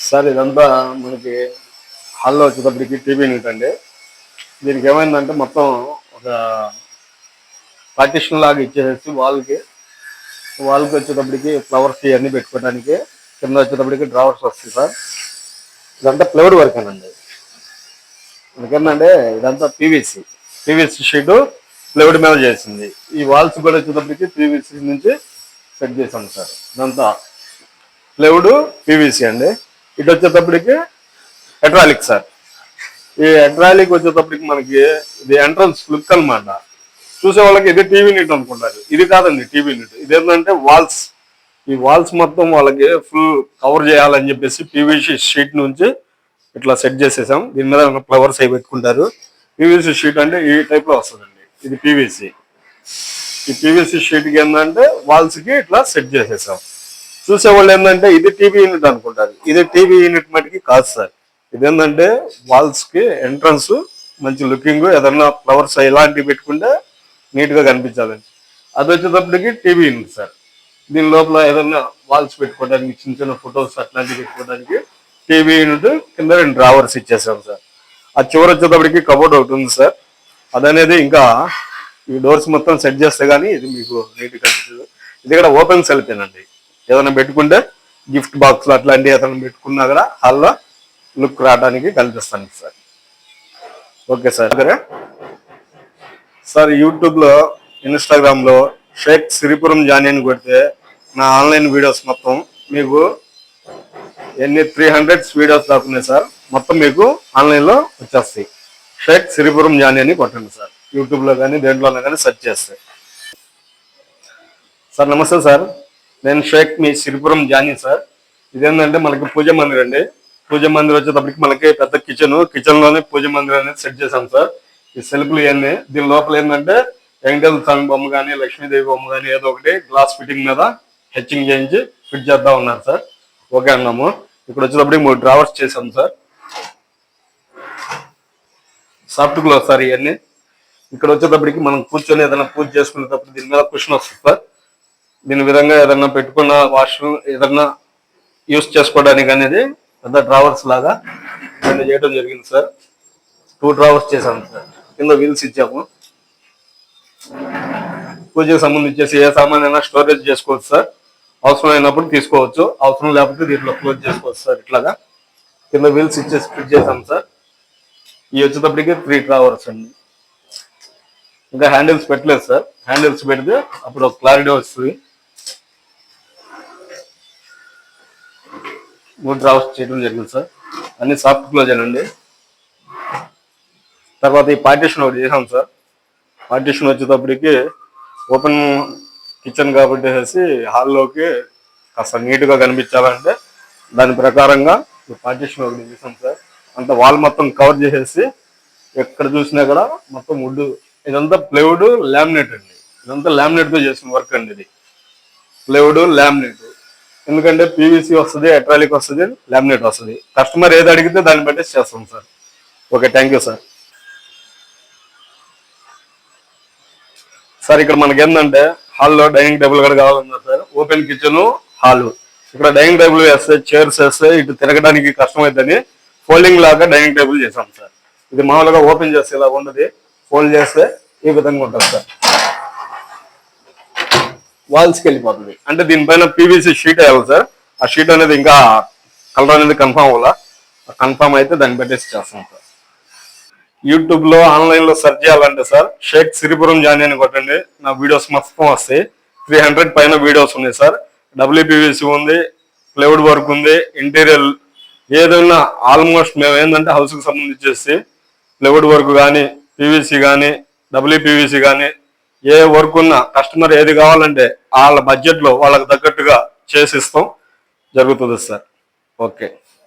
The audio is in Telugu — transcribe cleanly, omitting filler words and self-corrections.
సార్ ఇదంతా మనకి హాల్లో వచ్చేటప్పటికి టీవీ యూనిట్ అండి. దీనికి ఏమైందంటే మొత్తం ఒక పార్టిషన్ లాగా ఇచ్చేసి వాళ్ళకి వచ్చేటప్పటికి ఫ్లవర్స్ ఇవన్నీ పెట్టుకోవడానికి కింద వచ్చేటప్పటికి డ్రావర్స్ వస్తాయి సార్. ఇదంతా ప్లైవుడ్ వర్క్ అనండి. ఎందుకంటే ఇదంతా పీవీసీ షీటు ప్లైవుడ్ మీద చేసింది. ఈ వాల్స్ కూడా వచ్చేటప్పటికి పీవీసీ నుంచి సెట్ చేసాం సార్. ఇదంతా ప్లైవుడ్ పీవీసీ అండి. ఇటు వచ్చేటప్పటికి హైడ్రాలిక్ సార్. ఈ హైడ్రాలిక్ వచ్చేటప్పటికి మనకి ఇది ఎంట్రన్స్ లుక్ అనమాట. చూసే వాళ్ళకి ఇది టీవీ యూనిట్ అనుకుంటారు. ఇది కాదండి టీవీ యూనిట్. ఇది ఏంటంటే వాల్స్. ఈ వాల్స్ మొత్తం వాళ్ళకి ఫుల్ కవర్ చేయాలని చెప్పేసి పీవీసీ షీట్ నుంచి ఇట్లా సెట్ చేసేసాం. దీని మీద ఫ్లవర్స్ అవి పెట్టుకుంటారు. పీవీసీ షీట్ అంటే ఈ టైప్ లో వస్తుందండి. ఇది పీవీసీ. ఈ పీవీసీ షీట్ కి ఏంటంటే వాల్స్ కి ఇట్లా సెట్ చేసేసాం. చూసేవాళ్ళు ఏంటంటే ఇది టీవీ యూనిట్ అనుకుంటారు. ఇది టీవీ యూనిట్ మటుకి కాదు సార్. ఇదేంటంటే వాల్స్ కి ఎంట్రన్స్ మంచి లుకింగ్, ఏదన్నా ఫ్లవర్స్ ఇలాంటివి పెట్టుకుంటే నీట్ గా కనిపించాలని. అది వచ్చేటప్పటికి టీవీ యూనిట్ సార్. దీని లోపల ఏదన్నా వాల్స్ పెట్టుకోవడానికి, చిన్న చిన్న ఫొటోస్ అట్లాంటివి పెట్టుకోవడానికి టీవీ యూనిట్ కింద 2 డ్రావర్స్ ఇచ్చేసాం సార్. ఆ చివరి వచ్చేటప్పటికి కబోర్డ్ ఒకటి ఉంది సార్. అదనేది ఇంకా ఈ డోర్స్ మొత్తం సెట్ చేస్తే గానీ ఇది మీకు నీట్ గా కనిపించదు. ఇది కూడా ఓపెన్ సెల్ఫేనండి. ఏదైనా పెట్టుకుంటే గిఫ్ట్ బాక్స్ అట్లాంటివి ఏదైనా పెట్టుకున్నా కూడా హాల్లో లుక్ రావడానికి కనిపిస్తాను sir. Okay sir. Sir YouTube లో, ఇన్స్టాగ్రామ్ లో షేక్ సిరిపురం జానీ అని కొడితే నా ఆన్లైన్ వీడియోస్ మొత్తం మీకు 300 వీడియోస్ దాకున్నాయి సార్. మొత్తం మీకు ఆన్లైన్ లో వచ్చేస్తాయి. షేక్ సిరిపురం జానీ అని కొట్టండి సార్. యూట్యూబ్ లో కానీ దేంట్లోనే కానీ సెర్చ్ చేస్తే. సార్ నమస్తే సార్. నేను షేక్ మీ సిరిపురం జానీ సార్. ఇదేంటంటే మనకి పూజ మందిర్ అండి. పూజ మందిర్ వచ్చేటప్పటికి మనకి పెద్ద కిచెన్ లోనే పూజ మందిర్ అనేది సెట్ చేశాం సార్. ఈ సెల్ఫ్లు ఇవన్నీ దీని లోపల ఏంటంటే వెంకటేశ్వర స్వామి బొమ్మ కానీ, లక్ష్మీదేవి బొమ్మ కానీ ఏదో ఒకటి గ్లాస్ ఫిట్టింగ్ మీద హెచ్చింగ్ చేయించి ఫిట్ చేద్దాం ఉన్నారు సార్. ఓకే అన్నాము. ఇక్కడ వచ్చేటప్పటికి 3 డ్రావర్స్ చేసాం సార్. సాఫ్ట్ గ్లోవ్ సార్ ఇవన్నీ. ఇక్కడ వచ్చేటప్పటికి మనం కూర్చొని ఏదైనా పూజ చేసుకునేటప్పుడు దీని మీద కుషన్ వస్తుంది సార్. దీని విధంగా ఏదన్నా పెట్టుకున్న వాష్రూమ్ ఏదన్నా యూస్ చేసుకోవడానికి అనేది పెద్ద డ్రావర్స్ లాగా దాన్ని చేయడం జరిగింది సార్. 2 డ్రావర్స్ చేసాము సార్. కింద వీల్స్ ఇచ్చాము. పూజకు సంబంధించేసి ఏ సామాన్ అయినా స్టోరేజ్ చేసుకోవచ్చు సార్. అవసరం అయినప్పుడు తీసుకోవచ్చు, అవసరం లేకపోతే దీంట్లో క్లోజ్ చేసుకోవచ్చు సార్. ఇట్లాగా కింద వీల్స్ ఇచ్చేసి ఫిట్ చేసాం సార్. ఇవి వచ్చేటప్పటికి 3 డ్రావర్స్ అండి. ఇంకా హ్యాండిల్స్ పెట్టలేదు సార్. హ్యాండిల్స్ పెడితే అప్పుడు ఒక క్లారిటీ వస్తుంది. 3 డ్రావర్స్ చేయడం జరిగింది సార్. అన్ని సాఫ్ట్ క్లోజ్ అండి. తర్వాత ఈ పార్టీషన్ ఒకటి చేసాం సార్. పార్టీషన్ వచ్చేటప్పటికి ఓపెన్ కిచెన్ కాబట్టి హాల్లోకి కాస్త నీట్గా కనిపించాలంటే దాని ప్రకారంగా ఈ పార్టీషన్ ఒకటి చేసాం సార్. అంత వాల్ మొత్తం కవర్ చేసేసి ఎక్కడ చూసినా కూడా మొత్తం వుడ్. ఇదంతా ప్లైవుడ్ లామినేట్ అండి. ఇదంతా లామినేట్తో చేసిన వర్క్ అండి. ఇది ప్లైవుడ్ లామినేట్. ఎందుకంటే పీవీసీ వస్తుంది, హైడ్రాలిక్ వస్తుంది, లామినేట్ వస్తుంది. కస్టమర్ ఏది అడిగితే దాన్ని బట్టి చేస్తాం sir. Okay, thank you sir. Sir ఇక్కడ మనకి ఏంటంటే హాల్లో డైనింగ్ టేబుల్ కూడా కావాలన్నారు సార్. Open kitchen, hall. ఇక్కడ డైనింగ్ టేబుల్ వేస్తే, చైర్స్ వేస్తే ఇటు తిరగడానికి కష్టమైందని ఫోల్డింగ్ లాగా డైనింగ్ టేబుల్ చేసాం సార్. ఇది మామూలుగా ఓపెన్ చేస్తే ఇలా ఉండదు, ఫోల్డ్ చేస్తే ఈ విధంగా ఉంటుంది సార్. వాల్స్కి వెళ్ళిపోతుంది. అంటే దీనిపైన పీవీసీ షీట్ వేయాలి సార్. ఆ షీట్ అనేది ఇంకా కలర్ అనేది కన్ఫామ్ అవ్వాలా. కన్ఫామ్ అయితే దాన్ని పెట్టేసి చేస్తాం సార్. యూట్యూబ్ లో, ఆన్లైన్ లో సెర్చ్ చేయాలంటే సార్ షేక్ సిరిపురం జానీ అని కొట్టండి. నా వీడియోస్ మొత్తం వస్తాయి. 300 పైన వీడియోస్ ఉన్నాయి సార్. డబ్ల్యూపీవీసీ ఉంది, ప్లైవుడ్ వర్క్ ఉంది, ఇంటీరియర్ ఏదైనా ఆల్మోస్ట్ మేము ఏంటంటే హౌస్ కి సంబంధించేసి ప్లైవుడ్ వర్క్ కానీ, పీవీసీ కానీ, డబ్ల్యూపీవీసీ కానీ ఏ వర్క్ ఉన్నా కస్టమర్ ఏది కావాలంటే వాళ్ళ బడ్జెట్ లో వాళ్ళకి తగ్గట్టుగా చేసిస్తాం జరుగుతుంది సార్. ఓకే.